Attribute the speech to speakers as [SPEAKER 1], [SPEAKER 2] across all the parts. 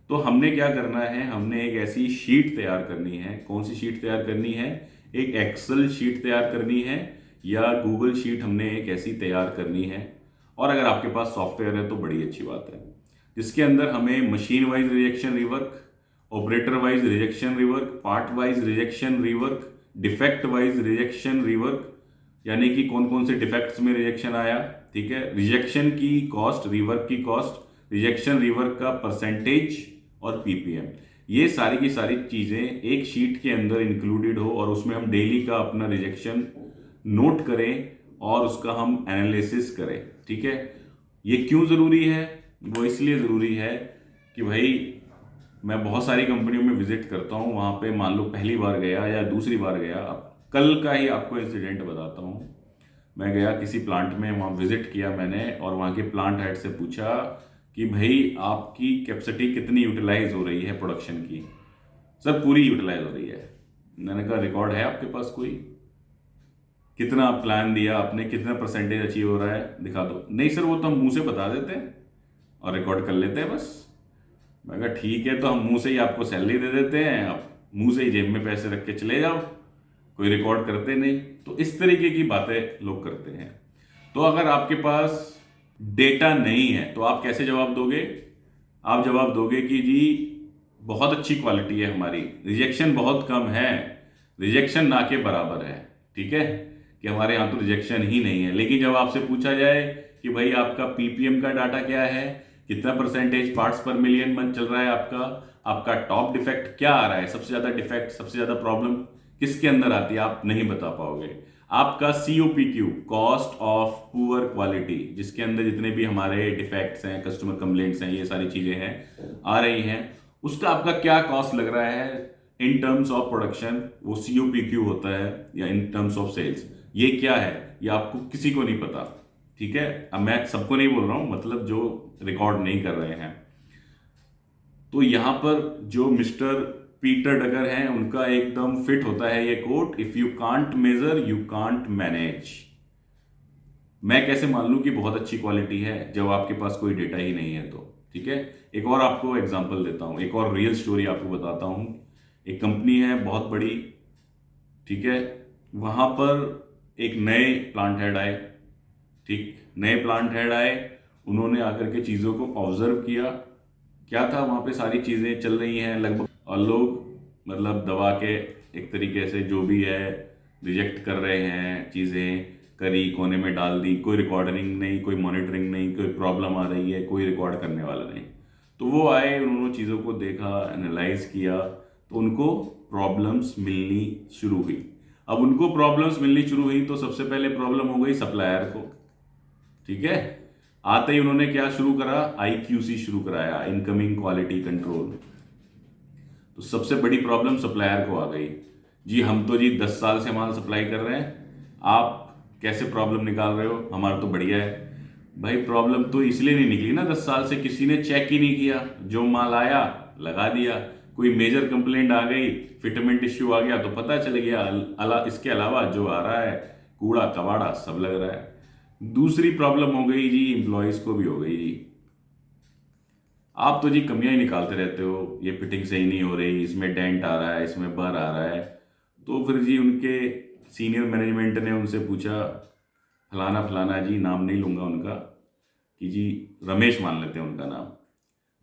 [SPEAKER 1] तो हमने क्या करना है, हमने एक ऐसी शीट तैयार करनी है। कौन सी शीट तैयार करनी है? एक एक्सेल शीट तैयार करनी है या गूगल शीट हमने एक ऐसी तैयार करनी है। और अगर आपके पास सॉफ्टवेयर है तो बड़ी अच्छी बात है, जिसके अंदर हमें machine wise rejection rework, operator wise rejection rework, part wise rejection rework, defect wise rejection rework, यानी कि कौन कौन से डिफेक्ट्स में रिजेक्शन आया, ठीक है, रिजेक्शन की कॉस्ट, रिवर्क की कॉस्ट, रिजेक्शन रिवर्क का परसेंटेज और पीपीएम, ये सारी की सारी चीजें एक शीट के अंदर इंक्लूडेड हो और उसमें हम डेली का अपना रिजेक्शन नोट करें और उसका हम एनालिसिस करें। ठीक है, ये क्यों जरूरी है? वो इसलिए जरूरी है कि भाई मैं बहुत सारी कंपनियों में विजिट करता हूँ, वहां पे मान लो पहली बार गया या दूसरी बार गया, अब कल का ही आपको इंसिडेंट बताता हूँ। मैं गया किसी प्लांट में, वहां विजिट किया मैंने और वहां के प्लांट हेड से पूछा कि भाई आपकी कैपेसिटी कितनी यूटिलाइज हो रही है प्रोडक्शन की? सर पूरी यूटिलाइज हो रही है। मैंने कहा रिकॉर्ड है आपके पास कोई? कितना प्लान दिया आपने, कितना परसेंटेज अचीव हो रहा है, दिखा दो। नहीं सर वो तो हम मुंह से बता देते हैं और रिकॉर्ड कर लेते हैं बस। मैं कहा ठीक है, तो हम मुंह से ही आपको सैलरी दे देते हैं, आप मुंह से ही जेब में पैसे रख के चले जाओ, कोई रिकॉर्ड करते नहीं। तो इस तरीके की बातें लोग करते हैं। तो अगर आपके पास डेटा नहीं है तो आप कैसे जवाब दोगे? आप जवाब दोगे कि जी बहुत अच्छी क्वालिटी है हमारी, रिजेक्शन बहुत कम है, रिजेक्शन ना के बराबर है, ठीक है, कि हमारे यहाँ तो रिजेक्शन ही नहीं है। लेकिन जब आपसे पूछा जाए कि भाई आपका पीपीएम का डाटा क्या है, कितना परसेंटेज पार्ट्स पर मिलियन मन चल रहा है आपका, आपका टॉप डिफेक्ट क्या आ रहा है, सबसे ज्यादा डिफेक्ट, सबसे ज्यादा प्रॉब्लम किसके अंदर आती है, आप नहीं बता पाओगे। आपका COPQ, cost of poor quality, जिसके अंदर जितने भी हमारे डिफेक्ट्स हैं, कस्टमर कंप्लेंट्स हैं, ये सारी चीजें हैं आ रही हैं, उसका आपका क्या कॉस्ट लग रहा है इन टर्म्स ऑफ प्रोडक्शन, वो COPQ होता है, या इन टर्म्स ऑफ सेल्स, ये क्या है, ये आपको किसी को नहीं पता। ठीक है, अब मैं सबको नहीं बोल रहा हूं, मतलब जो रिकॉर्ड नहीं कर रहे हैं। तो यहां पर जो मिस्टर पीटर डगर हैं उनका एकदम फिट होता है ये quote, if you can't measure you can't manage. मैं कैसे मान लूं कि बहुत अच्छी क्वालिटी है जब आपके पास कोई डेटा ही नहीं है? तो ठीक है, एक और आपको एग्जांपल देता हूं, एक और रियल स्टोरी आपको बताता हूं। एक कंपनी है बहुत बड़ी, ठीक है, वहां पर एक नए प्लांट हेड आए। ठीक, नए प्लांट हेड आए, उन्होंने आकर के चीजों को ऑब्जर्व किया। क्या था वहां पे, सारी चीजें चल रही हैं लगभग और लोग मतलब दबा के एक तरीके से जो भी है रिजेक्ट कर रहे हैं, चीजें करी कोने में डाल दी, कोई रिकॉर्डिंग नहीं, कोई मॉनिटरिंग नहीं, कोई प्रॉब्लम आ रही है, कोई रिकॉर्ड करने वाला नहीं। तो वो आए, उन्होंने चीज़ों को देखा, एनालाइज किया, तो उनको प्रॉब्लम्स मिलनी शुरू हुई। अब उनको प्रॉब्लम्स मिलनी शुरू हुई तो सबसे पहले प्रॉब्लम हो गई सप्लायर को। ठीक है, आते ही उन्होंने क्या शुरू करा, IQC शुरू कराया, इनकमिंग क्वालिटी कंट्रोल। तो सबसे बड़ी प्रॉब्लम सप्लायर को आ गई, जी हम तो जी 10 साल से माल सप्लाई कर रहे हैं, आप कैसे प्रॉब्लम निकाल रहे हो, हमारा तो बढ़िया है। भाई प्रॉब्लम तो इसलिए नहीं निकली ना, 10 साल से किसी ने चेक ही नहीं किया, जो माल आया लगा दिया। कोई मेजर कंप्लेंट आ गई, फिटमेंट इश्यू आ गया तो पता चल गया, इसके अलावा जो आ रहा है कूड़ा कबाड़ा सब लग रहा है। दूसरी प्रॉब्लम हो गई जी, इंप्लॉयज को भी हो गई जी, आप तो जी कमियां ही निकालते रहते हो, ये फिटिंग सही नहीं हो रही, इसमें डेंट आ रहा है, इसमें बर आ रहा है। तो फिर जी उनके सीनियर मैनेजमेंट ने उनसे पूछा, फलाना फलाना जी, नाम नहीं लूंगा उनका, कि जी रमेश मान लेते हैं उनका नाम,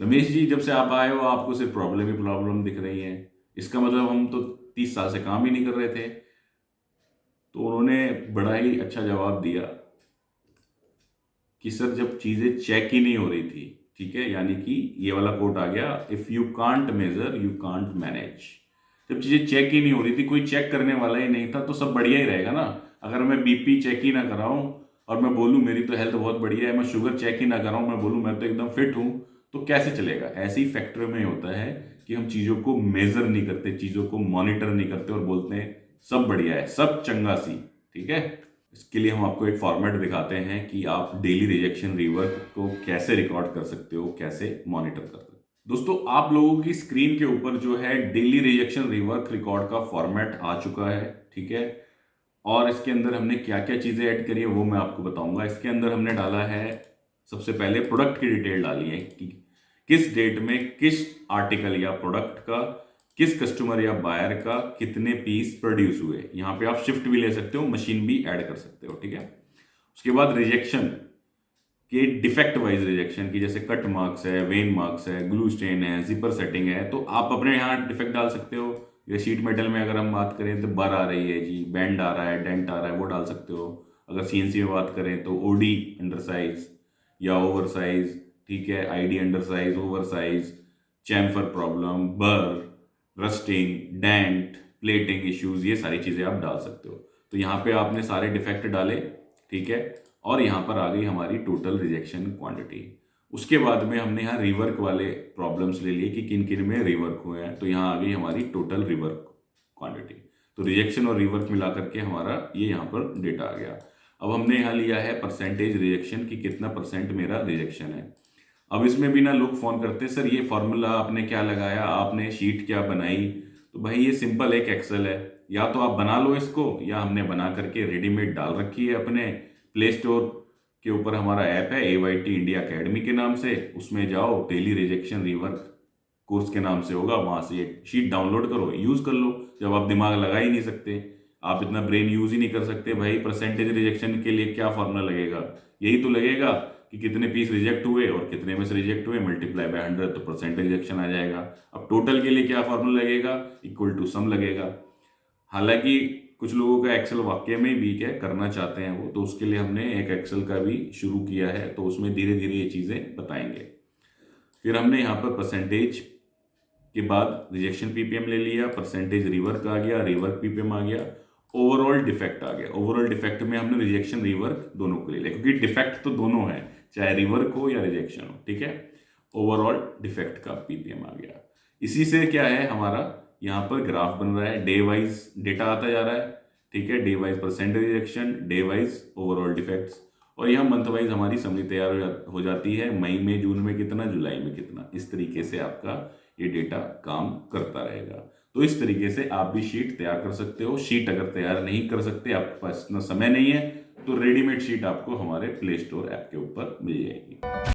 [SPEAKER 1] रमेश जी जब से आप आए हो आपको सिर्फ प्रॉब्लम ही प्रॉब्लम दिख रही है, इसका मतलब हम तो 30 साल से काम ही नहीं कर रहे थे। तो उन्होंने बड़ा ही अच्छा जवाब दिया कि सर जब चीजें चेक ही नहीं हो रही थी, ठीक है, यानी कि ये वाला कोट आ गया, if you can't measure you can't manage. जब चीजें चेक ही नहीं हो रही थी, कोई चेक करने वाला ही नहीं था, तो सब बढ़िया ही रहेगा ना। अगर मैं BP चेक ही ना कराऊं और मैं बोलूं मेरी तो हेल्थ बहुत बढ़िया है, मैं शुगर चेक ही ना कराऊं, मैं बोलूं मैं तो एकदम फिट हूं, तो कैसे चलेगा? ऐसे ही फैक्टर में होता है कि हम चीजों को मेजर नहीं करते, चीजों को मॉनिटर नहीं करते और बोलते हैं सब बढ़िया है, सब चंगा सी। ठीक है, इसके लिए हम आपको एक फॉर्मेट दिखाते हैं कि आप डेली रिजेक्शन रिवर्क को कैसे रिकॉर्ड कर सकते हो, कैसे मॉनिटर कर सकते हो। दोस्तों आप लोगों की स्क्रीन के ऊपर जो है डेली रिजेक्शन रिवर्क रिकॉर्ड का फॉर्मेट आ चुका है, ठीक है, और इसके अंदर हमने क्या क्या चीजें ऐड करी है वो मैं आपको बताऊंगा। इसके अंदर हमने डाला है, सबसे पहले प्रोडक्ट की डिटेल डाली है किस डेट में किस आर्टिकल या प्रोडक्ट का किस कस्टमर या बायर का कितने पीस प्रोड्यूस हुए। यहाँ पे आप शिफ्ट भी ले सकते हो, मशीन भी ऐड कर सकते हो, ठीक है। उसके बाद रिजेक्शन के डिफेक्ट वाइज रिजेक्शन की, जैसे कट मार्क्स है, वेन मार्क्स है, ग्लू स्टेन है, जिपर सेटिंग है, तो आप अपने यहाँ डिफेक्ट डाल सकते हो। या शीट मेटल में अगर हम बात करें तो बर आ रही है जी, बैंड आ रहा है, डेंट आ रहा है, वो डाल सकते हो। अगर सीएनसी में बात करें तो ओडी अंडर साइज या ओवर साइज, ठीक है, ID under size, over size, chamfer problem, बर, रस्टिंग, डेंट, प्लेटिंग इश्यूज, ये सारी चीज़ें आप डाल सकते हो। तो यहाँ पे आपने सारे डिफेक्ट डाले, ठीक है, और यहाँ पर आ गई हमारी टोटल रिजेक्शन क्वांटिटी। उसके बाद में हमने यहाँ रिवर्क वाले प्रॉब्लम्स ले लिए कि किन किन में रिवर्क हुए हैं, तो यहाँ आ गई हमारी टोटल रिवर्क क्वांटिटी। तो रिजेक्शन और रिवर्क मिला करके हमारा ये यहाँ पर डेटा आ गया। अब हमने यहाँ लिया है परसेंटेज रिजेक्शन की, कितना परसेंट मेरा रिजेक्शन है। अब इसमें भी ना लोग फोन करते हैं, सर ये फॉर्मूला आपने क्या लगाया, आपने शीट क्या बनाई। तो भाई ये सिंपल एक एक्सेल है, या तो आप बना लो इसको, या हमने बना करके रेडीमेड डाल रखी है अपने प्ले स्टोर के ऊपर। हमारा ऐप है AYT इंडिया अकेडमी के नाम से, उसमें जाओ, डेली रिजेक्शन रिवर्क कोर्स के नाम से होगा, वहां से एक शीट डाउनलोड करो, यूज कर लो। जब आप दिमाग लगा ही नहीं सकते, आप इतना ब्रेन यूज ही नहीं कर सकते, भाई परसेंटेज रिजेक्शन के लिए क्या फॉर्मूला लगेगा, यही तो लगेगा कि कितने पीस रिजेक्ट हुए और कितने में से रिजेक्ट हुए, मल्टीप्लाई बाय 100 तो परसेंटेज रिजेक्शन आ जाएगा। अब टोटल के लिए क्या फॉर्मूला लगेगा, इक्वल टू सम लगेगा। हालांकि कुछ लोगों का एक्सेल वाकई में वीक है, करना चाहते हैं वो, तो उसके लिए हमने एक एक्सेल का भी शुरू किया है, तो उसमें धीरे धीरे ये चीज़ें बताएंगे। फिर हमने यहाँ पर परसेंटेज के बाद रिजेक्शन पीपीएम ले लिया, परसेंटेज रिवर्क आ गया, रिवर्क पीपीएम आ गया, ओवरऑल डिफेक्ट आ गया। ओवरऑल डिफेक्ट में हमने रिजेक्शन रिवर्क दोनों को ले लिया, क्योंकि डिफेक्ट तो दोनों है, चाहे रिवर्क हो या रिजेक्शन हो, ठीक है। ओवरऑल डिफेक्ट का पीपीएम आ गया। इसी से क्या है, हमारा यहाँ पर ग्राफ बन रहा है, डे वाइज डेटा आता जा रहा है, ठीक है, day wise percentage rejection, day wise overall defects, और यहाँ मंथ वाइज हमारी समरी तैयार हो जाती है, मई में, जून में कितना, जुलाई में कितना। इस तरीके से आपका ये डेटा काम करता रहेगा। तो इस तरीके से आप भी शीट तैयार कर सकते हो। शीट अगर तैयार नहीं कर सकते, आपके पास इतना समय नहीं है, तो रेडीमेड शीट आपको हमारे प्ले स्टोर ऐप के ऊपर मिल जाएगी।